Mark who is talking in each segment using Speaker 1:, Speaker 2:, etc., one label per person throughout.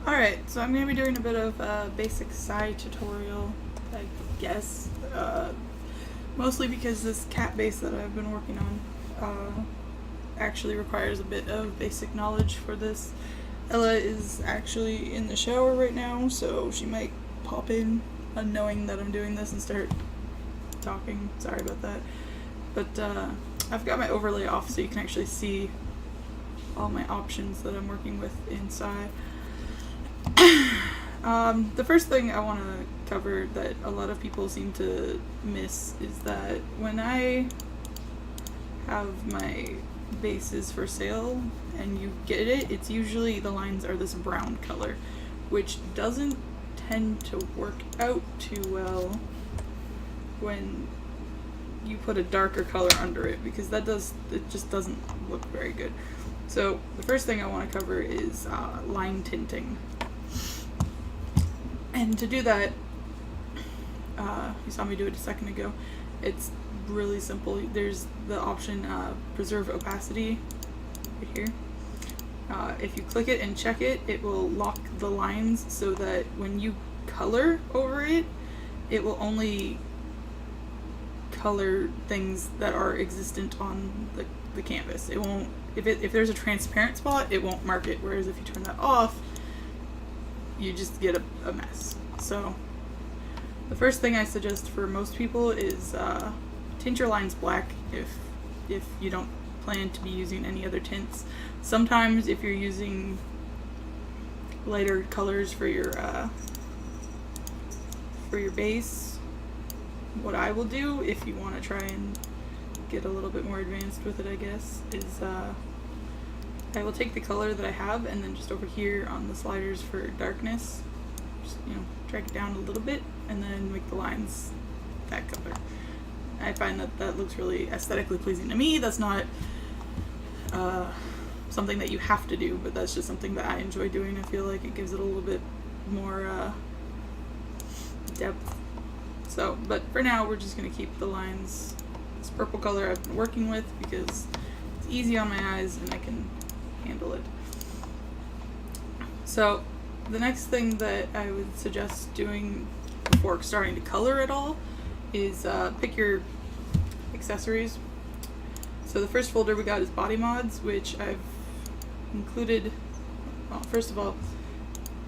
Speaker 1: Alright, so I'm going to be doing a bit of a basic side tutorial, I guess. Mostly because this cat base that I've been working on actually requires a bit of basic knowledge for this. Ella is actually in the shower right now, so she might pop in unknowing that I'm doing this and start talking. Sorry about that. But I've got my overlay off so you can actually see all my options that I'm working with inside. The first thing I want to cover that a lot of people seem to miss is that when I have my bases for sale and you get it, it's usually the lines are this brown color, which doesn't tend to work out too well when you put a darker color under it, because it just doesn't look very good. So the first thing I want to cover is line tinting. And to do that, you saw me do it a second ago, it's really simple. There's the option preserve opacity right here. If you click it and check it, it will lock the lines so that when you color over it, it will only color things that are existent on the canvas. It won't, if there's a transparent spot, it won't mark it, whereas if you turn that off, you just get a mess. So the first thing I suggest for most people is tint your lines black if you don't plan to be using any other tints. Sometimes if you're using lighter colors for your base, what I will do, if you want to try and get a little bit more advanced with it, I guess, is I will take the color that I have and then just over here on the sliders for darkness, just, drag it down a little bit and then make the lines that color. I find that looks really aesthetically pleasing to me. That's not something that you have to do, but that's just something that I enjoy doing. I feel like it gives it a little bit more depth. So, but for now we're just going to keep the lines this purple color I've been working with because it's easy on my eyes and I can handle it. So the next thing that I would suggest doing before starting to color at all is pick your accessories. So the first folder we got is body mods, which I've included. Well, first of all,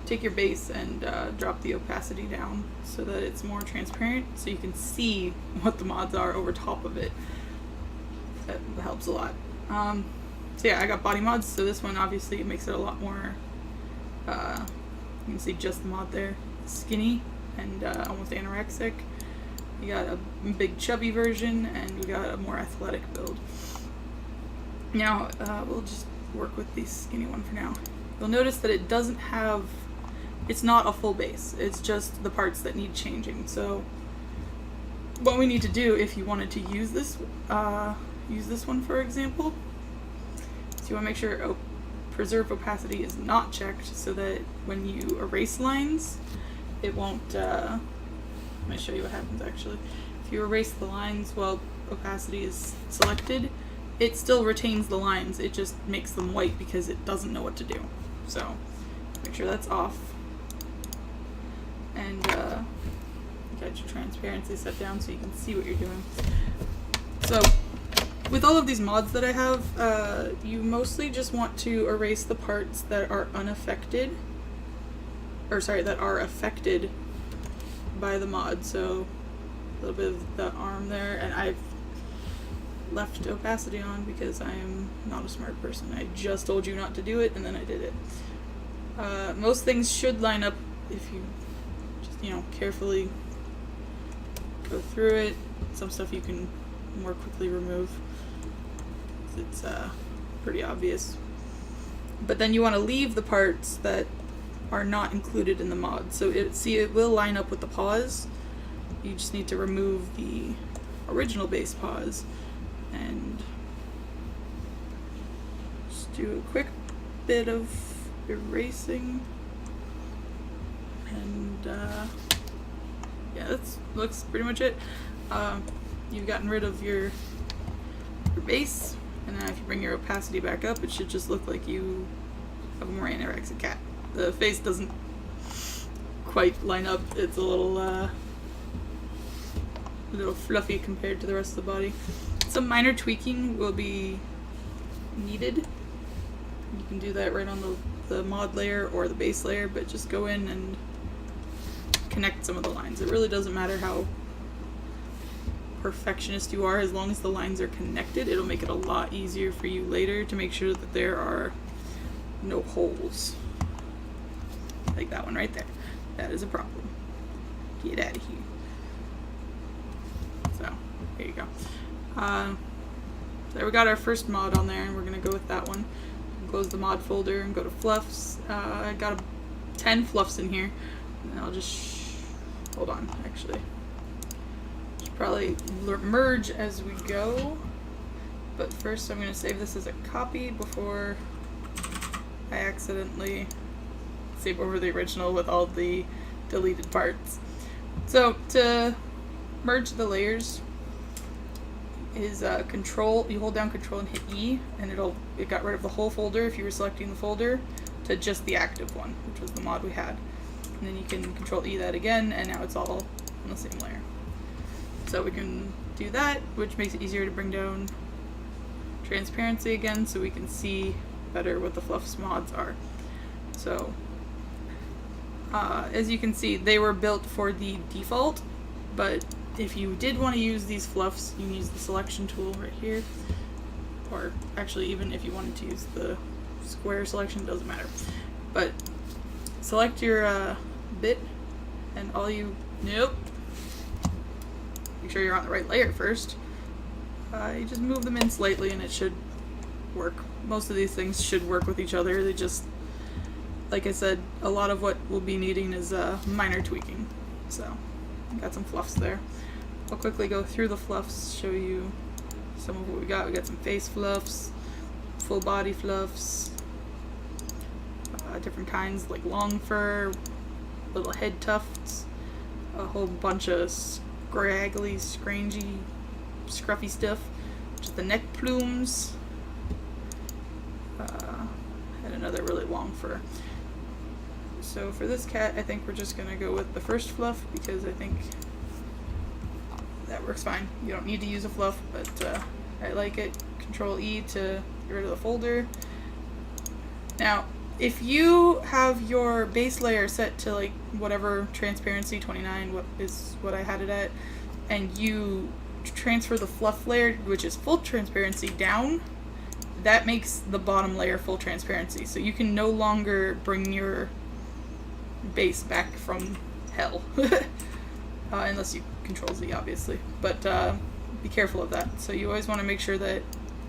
Speaker 1: take your base and drop the opacity down so that it's more transparent so you can see what the mods are over top of it. That helps a lot. So yeah, I got body mods, so this one obviously makes it a lot more, you can see just the mod there, skinny and almost anorexic. We got a big chubby version and we got a more athletic build. Now we'll just work with the skinny one for now. You'll notice that it doesn't have, it's not a full base, it's just the parts that need changing. So what we need to do if you wanted to use this one for example, so you want to make sure preserve opacity is not checked so that when you erase lines, it won't, let me show you what happens actually. If you erase the lines while opacity is selected, it still retains the lines, it just makes them white because it doesn't know what to do. So make sure that's off. And get your transparency set down so you can see what you're doing. So with all of these mods that I have, you mostly just want to erase the parts that are unaffected, or sorry, that are affected by the mod. So a little bit of the arm there, and I've left opacity on because I am not a smart person. I just told you not to do it and then I did it. Most things should line up if you just, carefully go through it. Some stuff you can more quickly remove. It's pretty obvious. But then you want to leave the parts that are not included in the mod. So it will line up with the pause. You just need to remove the original base pause and just do a quick bit of erasing. And yeah, that looks pretty much it. You've gotten rid of your base, and now if you bring your opacity back up, it should just look like you have a more anorexic cat. The face doesn't quite line up. It's a little fluffy compared to the rest of the body. Some minor tweaking will be needed. You can do that right on the mod layer or the base layer, but just go in and connect some of the lines. It really doesn't matter how perfectionist you are, as long as the lines are connected, it'll make it a lot easier for you later to make sure that there are no holes. Like that one right there. That is a problem. Get out of here. So, there you go. There we got our first mod on there, and we're going to go with that one. Close the mod folder and go to fluffs. I got 10 fluffs in here, and I'll just hold on, actually. Should probably merge as we go, but first I'm going to save this as a copy before I accidentally save over the original with all the deleted parts. So to merge the layers is control, you hold down control and hit E, and it got rid of the whole folder if you were selecting the folder to just the active one, which was the mod we had. And then you can control E that again, and now it's all on the same layer. So we can do that, which makes it easier to bring down transparency again so we can see better what the fluffs mods are. So as you can see, they were built for the default, but if you did want to use these fluffs, you can use the selection tool right here, or actually even if you wanted to use the square selection, doesn't matter. But select your bit, and make sure you're on the right layer first. You just move them in slightly and it should work. Most of these things should work with each other. They just, like I said, a lot of what we'll be needing is minor tweaking. So, got some fluffs there. I'll quickly go through the fluffs, show you some of what we got. We got some face fluffs, full body fluffs, different kinds like long fur, little head tufts, a whole bunch of scraggly, scrangy, scruffy stuff, just the neck plumes, and another really long fur. So for this cat, I think we're just going to go with the first fluff because I think that works fine. You don't need to use a fluff, but I like it. Control E to get rid of the folder. Now, if you have your base layer set to like whatever transparency, 29, what I had it at, and you transfer the fluff layer, which is full transparency, down, that makes the bottom layer full transparency. So you can no longer bring your base back from hell. Unless you control Z, obviously. But be careful of that. So you always want to make sure that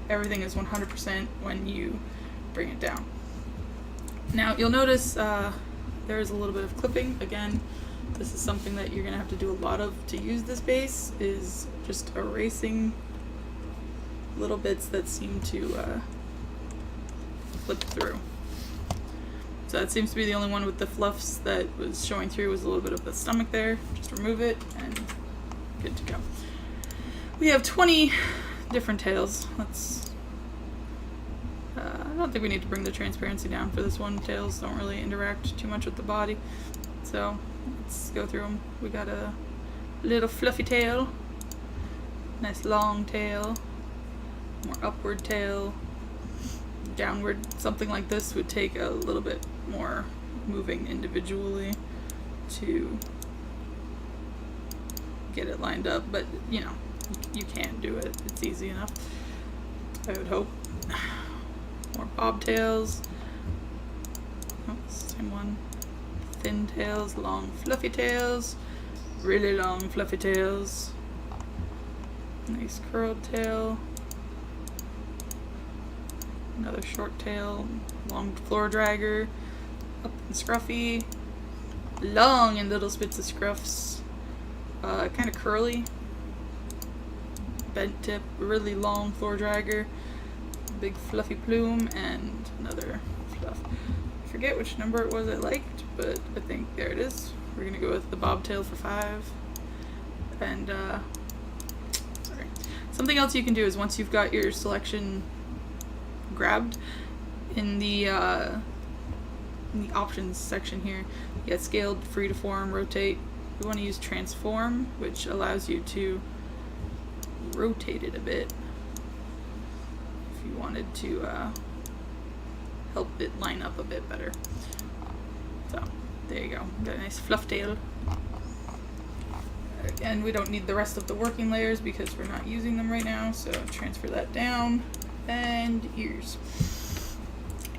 Speaker 1: everything is 100% when you bring it down. Now you'll notice there is a little bit of clipping. Again, this is something that you're going to have to do a lot of to use this base, is just erasing little bits that seem to flip through. So that seems to be the only one with the fluffs that was showing through, was a little bit of the stomach there. Just remove it and good to go. We have 20 different tails. I don't think we need to bring the transparency down for this one. Tails don't really interact too much with the body. So let's go through them. We got a little fluffy tail, nice long tail, more upward tail, downward. Something like this would take a little bit more moving individually to get it lined up, but you know, you can do it. It's easy enough, I would hope. More bobtails. Oh, same one. Thin tails, long fluffy tails, really long fluffy tails. Nice curled tail. Another short tail, long floor dragger, up and scruffy, long and little spits of scruffs, kind of curly, bent tip, really long floor dragger, big fluffy plume, and another fluff. I forget which number it was I liked, but I think there it is. We're gonna go with the bobtail for 5. And sorry. Something else you can do is once you've got your selection grabbed, in the in the options section here, you got scaled, free to form, rotate. We want to use transform, which allows you to rotate it a bit if you wanted to help it line up a bit better. So there you go, got a nice fluff tail. Again, we don't need the rest of the working layers because we're not using them right now, so transfer that down. And ears.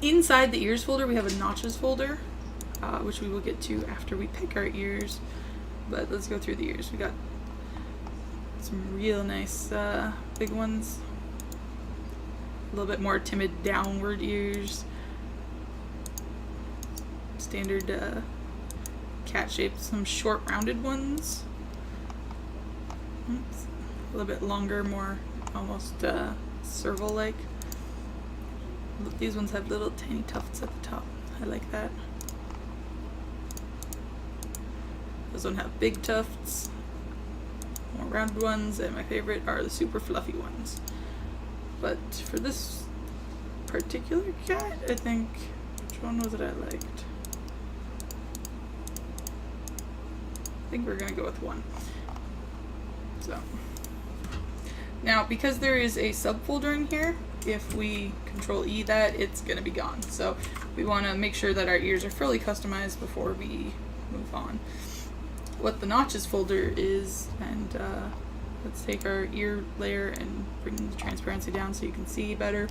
Speaker 1: Inside the ears folder, we have a notches folder, which we will get to after we pick our ears. But let's go through the ears. We got some real nice big ones. A little bit more timid downward ears. Standard cat shape. Some short rounded ones. Oops. A little bit longer, more almost serval-like. These ones have little tiny tufts at the top. I like that. Those one have big tufts, more rounded ones, and my favorite are the super fluffy ones. But for this particular cat, I think, which one was it I liked? I think we're gonna go with one. So now, because there is a subfolder in here, if we Control E that, it's gonna be gone. So we want to make sure that our ears are fully customized before we move on. What the notches folder is, and let's take our ear layer and bring the transparency down so you can see better,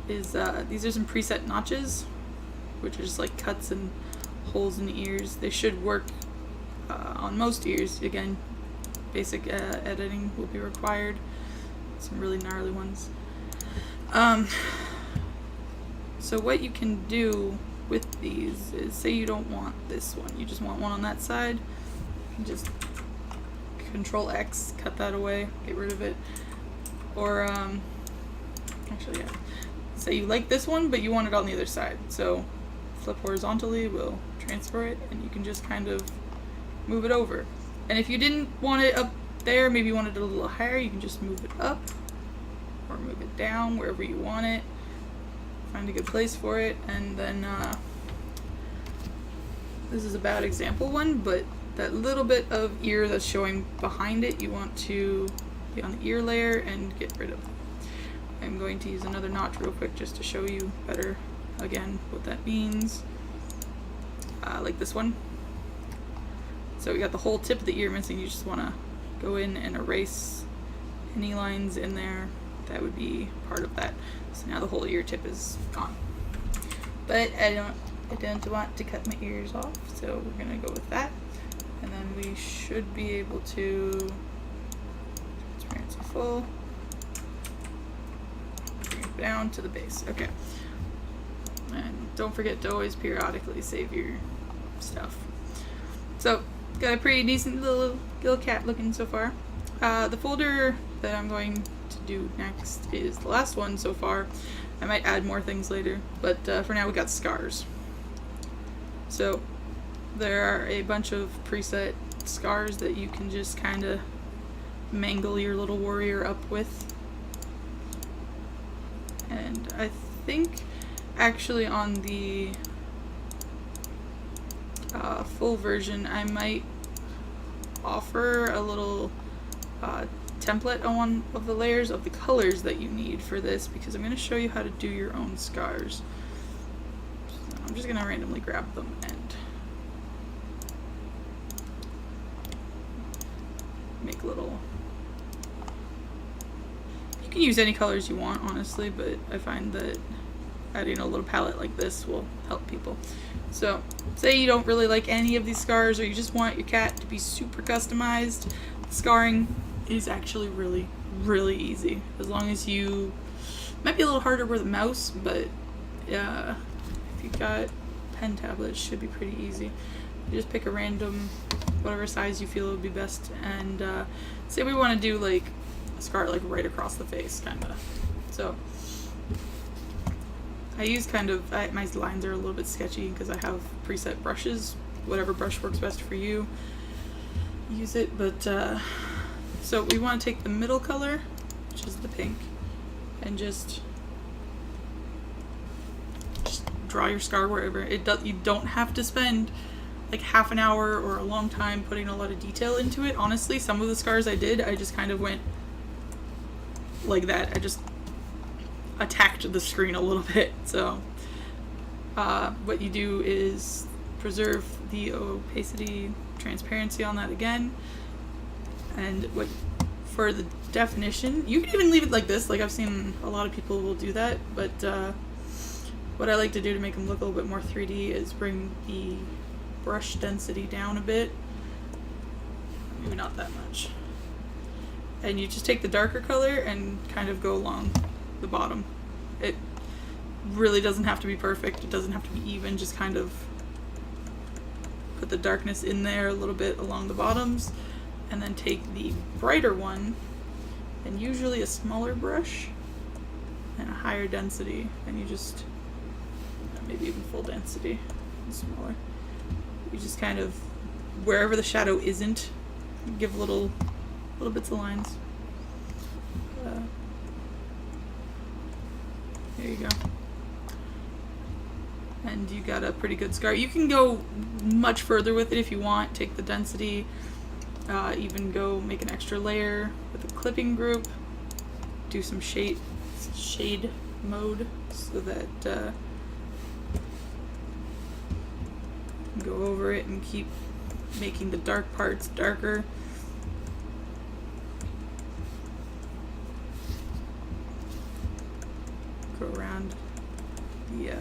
Speaker 1: is these are some preset notches, which are just like cuts and holes in the ears. They should work on most ears. Again, basic editing will be required. Some really gnarly ones. So what you can do with these is, say you don't want this one, you just want one on that side, you can just Control X, cut that away, get rid of it. Or actually, yeah, say you like this one but you want it on the other side, so flip horizontally, we'll transfer it, and you can just kind of move it over. And if you didn't want it up there, maybe you wanted it a little higher, you can just move it up or move it down wherever you want it. Find a good place for it. And then this is a bad example one, but that little bit of ear that's showing behind it, you want to be on the ear layer and get rid of. I'm going to use another notch real quick just to show you better again what that means. Like this one. So we got the whole tip of the ear missing. You just want to go in and erase any lines in there that would be part of that. So now the whole ear tip is gone. But I don't want to cut my ears off, so we're gonna go with that. And then we should be able to transparency full, bring it down to the base. Okay. And don't forget to always periodically save your stuff. So got a pretty decent little cat looking so far. The folder that I'm going to do next is the last one so far. I might add more things later, but for now we got scars. So there are a bunch of preset scars that you can just kind of mangle your little warrior up with. And I think actually on the full version I might offer a little template on one of the layers of the colors that you need for this, because I'm going to show you how to do your own scars. So I'm just going to randomly grab them and make little. You can use any colors you want, honestly, but I find that adding a little palette like this will help people. So say you don't really like any of these scars, or you just want your cat to be super customized, scarring is actually really, really easy. As long as you, might be a little harder with a mouse, but if you've got pen tablets, should be pretty easy. You just pick a random, whatever size you feel would be best, and say we want to do like a scar like right across the face, kind of. So I use kind of, my lines are a little bit sketchy because I have preset brushes. Whatever brush works best for you, use it. But so we want to take the middle color, which is the pink, and just draw your scar wherever. You don't have to spend like half an hour or a long time putting a lot of detail into it. Honestly, some of the scars I did, I just kind of went like that. I just attacked the screen a little bit. So what you do is preserve the opacity, transparency on that again. And for the definition, you can even leave it like this. Like I've seen a lot of people will do that, but what I like to do to make them look a little bit more 3D is bring the brush density down a bit. Maybe not that much. And you just take the darker color and kind of go along the bottom. It really doesn't have to be perfect. It doesn't have to be even. Just kind of put the darkness in there a little bit along the bottoms. And then take the brighter one, and usually a smaller brush and a higher density, and you just, maybe even full density and smaller. You just kind of, wherever the shadow isn't, give little bits of lines. There you go. And you got a pretty good scar. You can go much further with it if you want. Take the density. Even go make an extra layer with a clipping group, do some shade mode so that go over it and keep making the dark parts darker. Go around the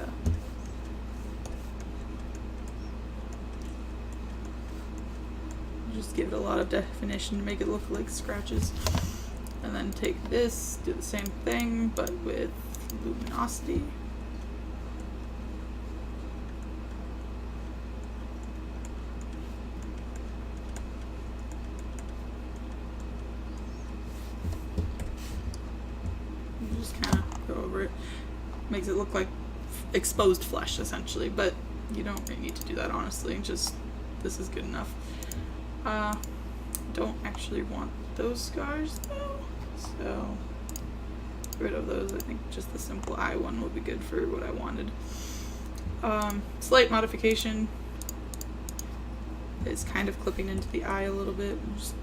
Speaker 1: just give it a lot of definition to make it look like scratches. And then take this, do the same thing, but with luminosity. You just kind of go over it. Makes it look like exposed flesh, essentially, but you don't really need to do that, honestly. Just, this is good enough. Don't actually want those scars though, so get rid of those. I think just the simple eye one would be good for what I wanted. Slight modification is kind of clipping into the eye a little bit. Just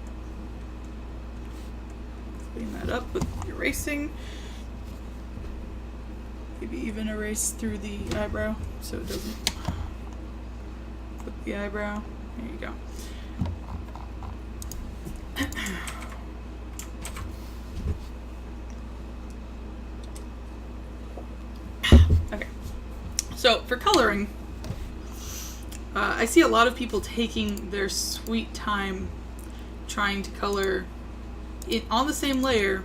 Speaker 1: clean that up with erasing. Maybe even erase through the eyebrow so it doesn't clip the eyebrow. There you go. Okay, so for coloring, I see a lot of people taking their sweet time trying to color it on the same layer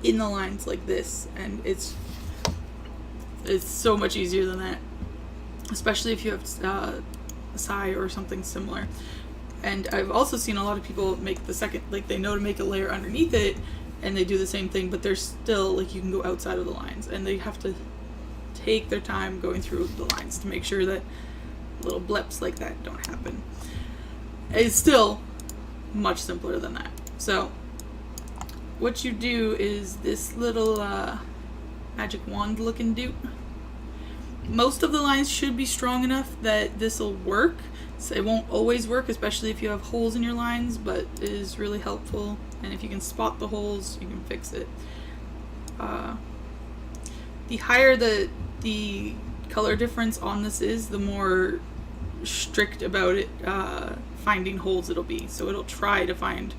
Speaker 1: in the lines like this, and it's so much easier than that, especially if you have Psy or something similar. And I've also seen a lot of people make the second, like they know to make a layer underneath it and they do the same thing, but they're still, like, you can go outside of the lines and they have to take their time going through the lines to make sure that little blips like that don't happen. It's still much simpler than that. So what you do is this little magic wand looking dude. Most of the lines should be strong enough that this will work. So it won't always work, especially if you have holes in your lines, but it is really helpful. And if you can spot the holes, you can fix it. The higher the color difference on this is, the more strict about it finding holes it'll be. So it'll try to find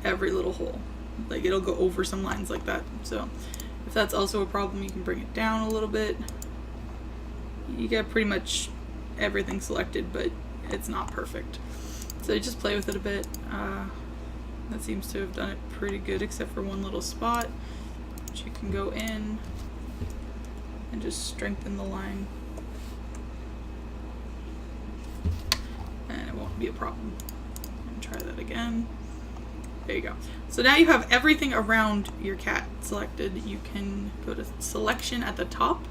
Speaker 1: every little hole. Like, it'll go over some lines like that. So if that's also a problem, you can bring it down a little bit. You get pretty much everything selected, but it's not perfect. So just play with it a bit. That seems to have done it pretty good, except for one little spot, which you can go in and just strengthen the line. And it won't be a problem. And try that again. There you go. So now you have everything around your cat selected. You can go to selection at the top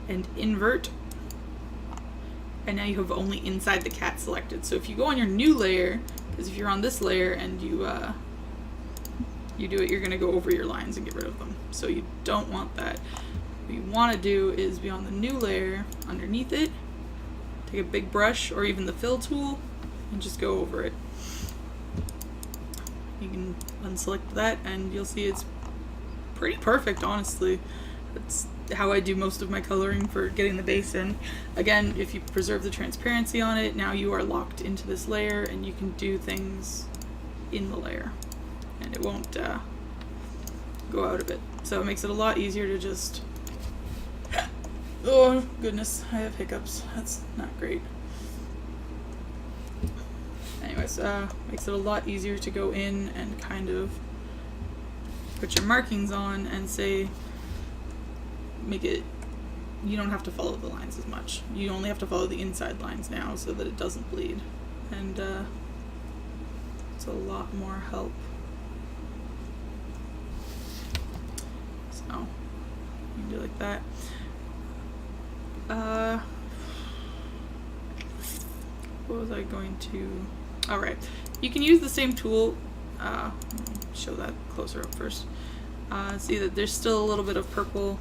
Speaker 1: and invert. And now you have only inside the cat selected. So if you go on your new layer, because if you're on this layer and you do it, you're going to go over your lines and get rid of them. So you don't want that. What you want to do is be on the new layer underneath it, take a big brush or even the fill tool and just go over it. You can unselect that and you'll see it's pretty perfect, honestly. That's how I do most of my coloring for getting the base in. Again, if you preserve the transparency on it, now you are locked into this layer and you can do things in the layer and it won't go out of it. So it makes it a lot easier to just, oh goodness, I have hiccups. That's not great. Anyways, makes it a lot easier to go in and kind of put your markings on and say, make it, you don't have to follow the lines as much. You only have to follow the inside lines now so that it doesn't bleed. And it's a lot more help. So, you can do like that. What was I going to... Alright, you can use the same tool. Show that closer up first. See that there's still a little bit of purple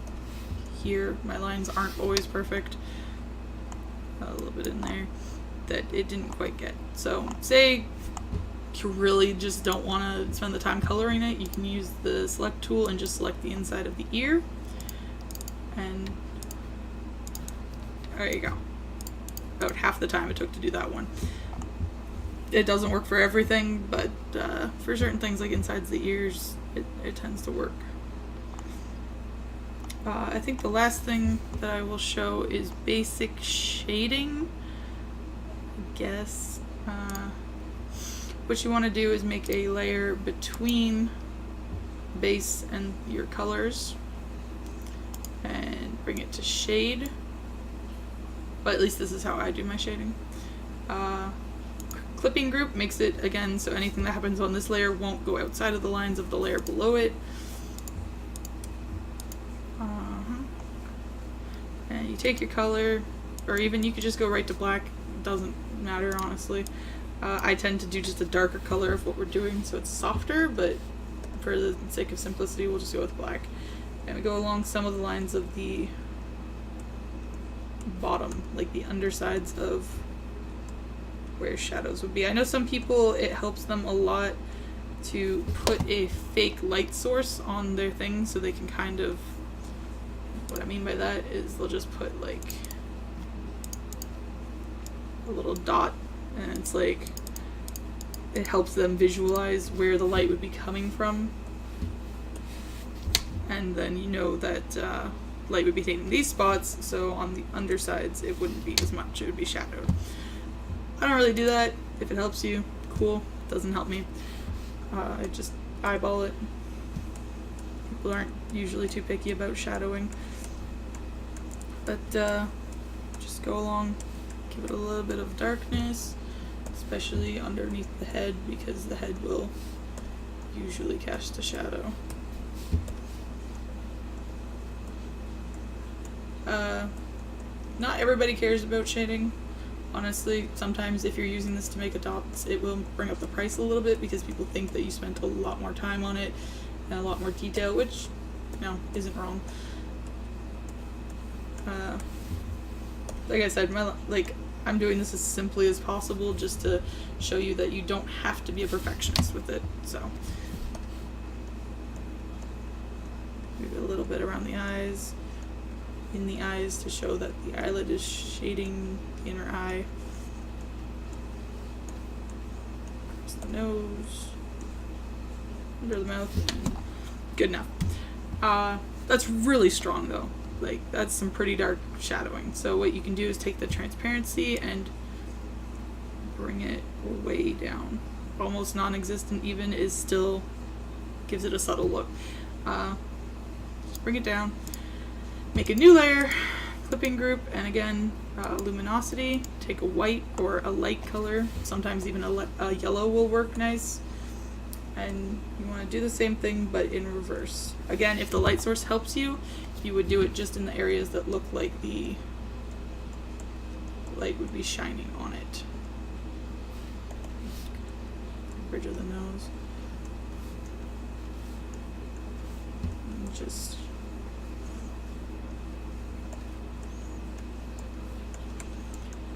Speaker 1: here. My lines aren't always perfect. A little bit in there that it didn't quite get. So say you really just don't want to spend the time coloring it, you can use the select tool and just select the inside of the ear. And there you go. About half the time it took to do that one. It doesn't work for everything, but for certain things like insides the ears, it tends to work. I think the last thing that I will show is basic shading, I guess. What you want to do is make a layer between base and your colors and bring it to shade. But at least this is how I do my shading. Clipping group makes it, again, so anything that happens on this layer won't go outside of the lines of the layer below it. And you take your color, or even you could just go right to black. It doesn't matter, honestly. I tend to do just a darker color of what we're doing so it's softer, but for the sake of simplicity we'll just go with black. And we go along some of the lines of the bottom, like the undersides of where shadows would be. I know some people, it helps them a lot to put a fake light source on their thing so they can kind of, what I mean by that is they'll just put like a little dot and it's like, it helps them visualize where the light would be coming from. And then you know that light would be hitting these spots, so on the undersides it wouldn't be as much, it would be shadowed. I don't really do that. If it helps you, cool. It doesn't help me. I just eyeball it. People aren't usually too picky about shadowing. But just go along, give it a little bit of darkness, especially underneath the head because the head will usually cast a shadow. Not everybody cares about shading. Honestly, sometimes if you're using this to make a dots, it will bring up the price a little bit because people think that you spent a lot more time on it and a lot more detail, which, no, isn't wrong. Like I said, I'm doing this as simply as possible just to show you that you don't have to be a perfectionist with it. So, maybe a little bit around the eyes, in the eyes to show that the eyelid is shading the inner eye. Across the nose, under the mouth. Good enough. That's really strong though. Like, that's some pretty dark shadowing. So what you can do is take the transparency and bring it way down. Almost non-existent even is still, gives it a subtle look. Just bring it down. Make a new layer, clipping group, and again, luminosity. Take a white or a light color. Sometimes even a yellow will work nice. And you want to do the same thing but in reverse. Again, if the light source helps you, you would do it just in the areas that look like the light would be shining on it. Bridge of the nose. And just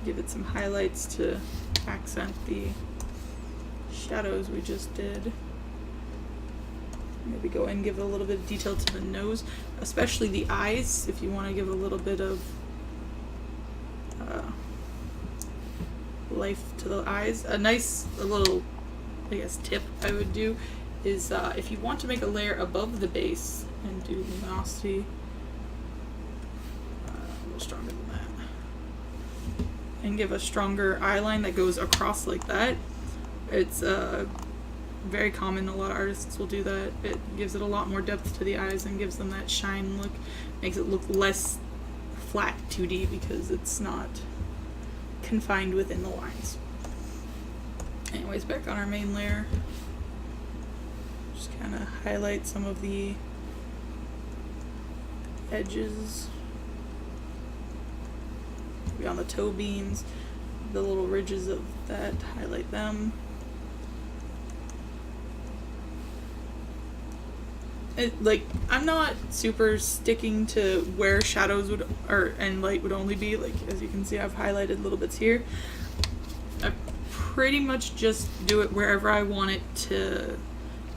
Speaker 1: give it some highlights to accent the shadows we just did. Maybe go in and give it a little bit of detail to the nose, especially the eyes, if you want to give a little bit of life to the eyes. A little, I guess, tip I would do is if you want to make a layer above the base and do luminosity a little stronger than that, and give a stronger eye line that goes across like that. It's very common, a lot of artists will do that. It gives it a lot more depth to the eyes and gives them that shine look, makes it look less flat 2D because it's not confined within the lines. Anyways, back on our main layer, just kind of highlight some of the edges, maybe on the toe beams, the little ridges of that, highlight them. I'm not super sticking to where shadows would and light would only be. Like, as you can see, I've highlighted little bits here. I pretty much just do it wherever I want it to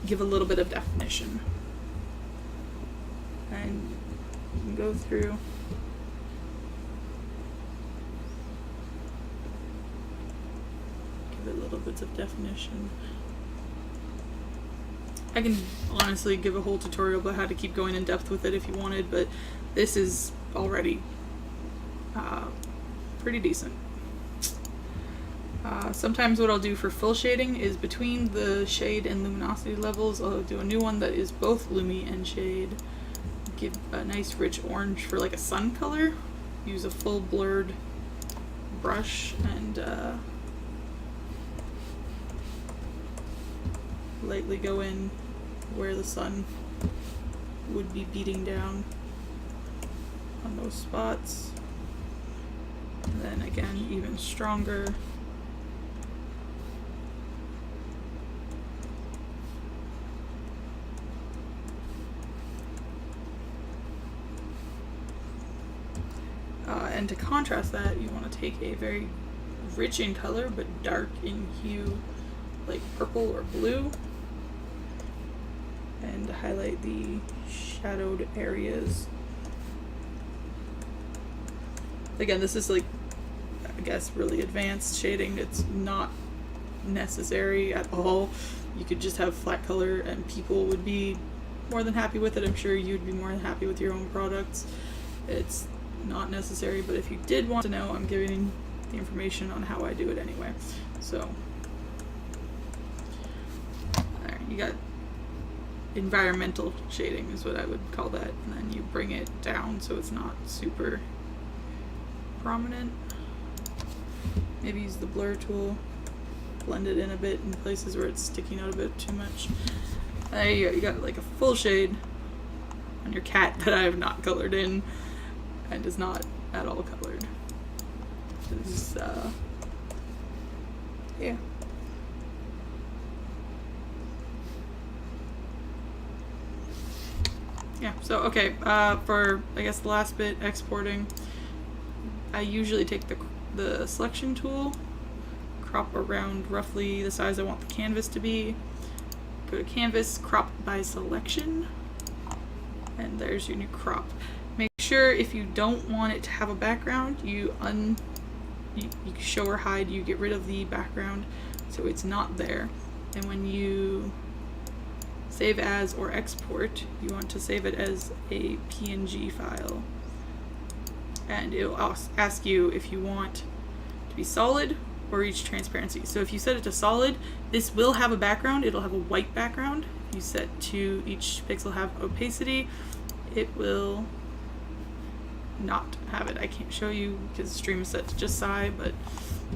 Speaker 1: give a little bit of definition. And you can go through. Give it little bits of definition. I can honestly give a whole tutorial about how to keep going in depth with it if you wanted, but this is already pretty decent. Sometimes what I'll do for full shading is between the shade and luminosity levels, I'll do a new one that is both lumi and shade. Give a nice rich orange for like a sun color. Use a full blurred brush and lightly go in where the sun would be beating down on those spots. And then again, even stronger. And to contrast that, you want to take a very rich in color but dark in hue, like purple or blue, and highlight the shadowed areas. Again, this is like, I guess, really advanced shading. It's not necessary at all. You could just have flat color and people would be more than happy with it. I'm sure you'd be more than happy with your own products. It's not necessary, but if you did want to know, I'm giving the information on how I do it anyway. So there, you got environmental shading is what I would call that, and then you bring it down so it's not super prominent. Maybe use the blur tool, blend it in a bit in places where it's sticking out a bit too much. There you go, you got like a full shade on your cat that I have not colored in and is not at all colored. This is, yeah. Yeah, so okay, for I guess the last bit, exporting, I usually take the selection tool, crop around roughly the size I want the canvas to be, go to canvas, crop by selection, and there's your new crop. Make sure if you don't want it to have a background, you show or hide, you get rid of the background so it's not there. And when you save as or export, you want to save it as a PNG file. And it'll ask you if you want to be solid or reach transparency. So if you set it to solid, this will have a background. It'll have a white background. If you set to each pixel have opacity, it will not have it. I can't show you because the stream is set to just Psy, but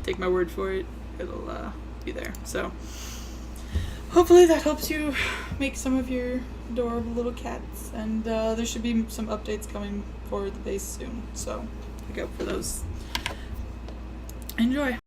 Speaker 1: take my word for it, it'll be there. So hopefully that helps you make some of your adorable little cats, and there should be some updates coming for the base soon, so look out for those. Enjoy!